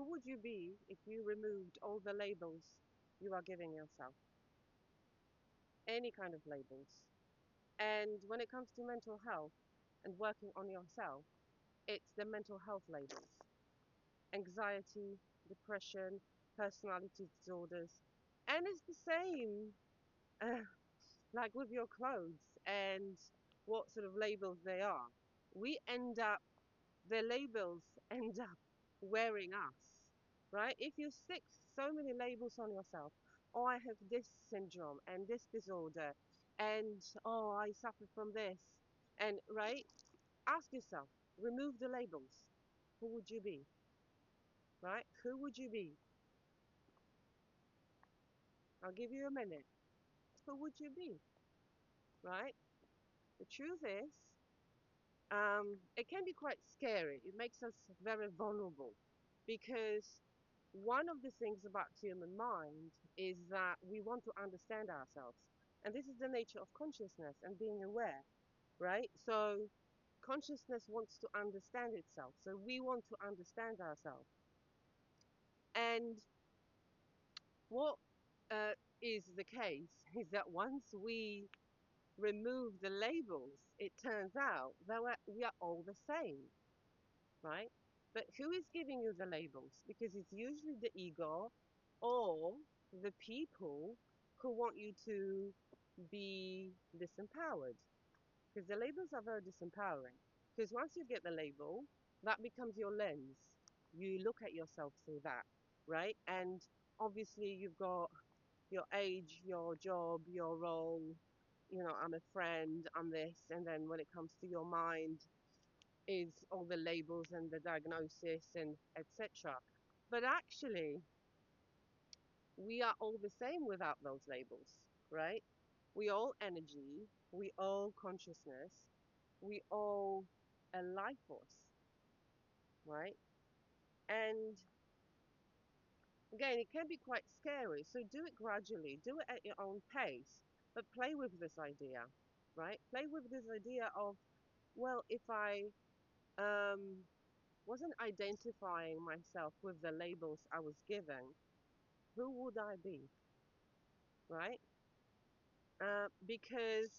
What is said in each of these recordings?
Who would you be if you removed all the labels you are giving yourself? Any kind of labels. And when it comes to mental health and working on yourself, it's the mental health labels: anxiety, depression, personality disorders. And it's the same, uh, like with your clothes and what sort of labels they are. We end up, the labels end up wearing us, right? If you stick so many labels on yourself, oh, I have this syndrome and this disorder, and oh, I suffer from this, and right? Ask yourself, remove the labels. Who would you be, right? Who would you be? I'll give you a minute. Who would you be, right? The truth is, it can be quite scary. It makes us very vulnerable because one of the things about human mind is that we want to understand ourselves. And this is the nature of consciousness and being aware, right? So consciousness wants to understand itself. So we want to understand ourselves. And what uh, is the case is that once we remove the labels, it turns out that we are all the same, right? But who is giving you the labels? Because it's usually the ego or the people who want you to be disempowered. Because the labels are very disempowering. Because once you get the label, that becomes your lens. You look at yourself through that, right? And obviously, you've got your age, your job, your role. You know, I'm a friend, I'm this. And then when it comes to your mind, is all the labels and the diagnosis and etc. But actually, we are all the same without those labels, right? We all energy, we all consciousness, we all a life force, right? And again, it can be quite scary. So do it gradually, do it at your own pace, but play with this idea, right? Play with this idea of, well, if I um, wasn't identifying myself with the labels I was given, who would I be, right? Because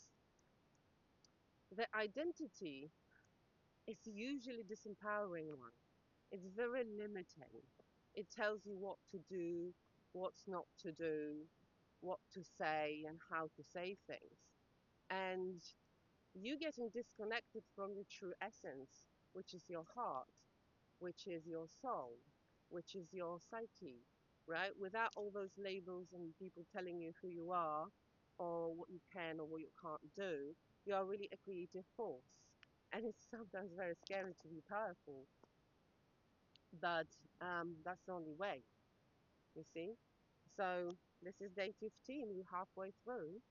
the identity is usually disempowering one. It's very limiting. It tells you what to do, what's not to do, what to say, and how to say things. And you getting disconnected from your true essence, which is your heart, which is your soul, which is your psyche, right? Without all those labels and people telling you who you are or what you can or what you can't do, you are really a creative force. And it's sometimes very scary to be powerful, but that's the only way, you see? So this is day 15. You're halfway through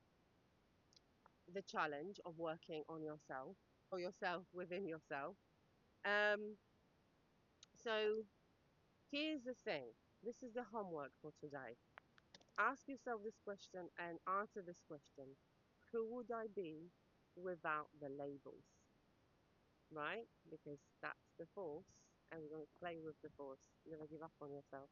the challenge of working on yourself or yourself within yourself. Um, so here's the thing. This is the homework for today. Ask yourself this question and answer this question. Who would I be without the labels? Right? Because that's the force, and we're going to play with the force. Never give up on yourself.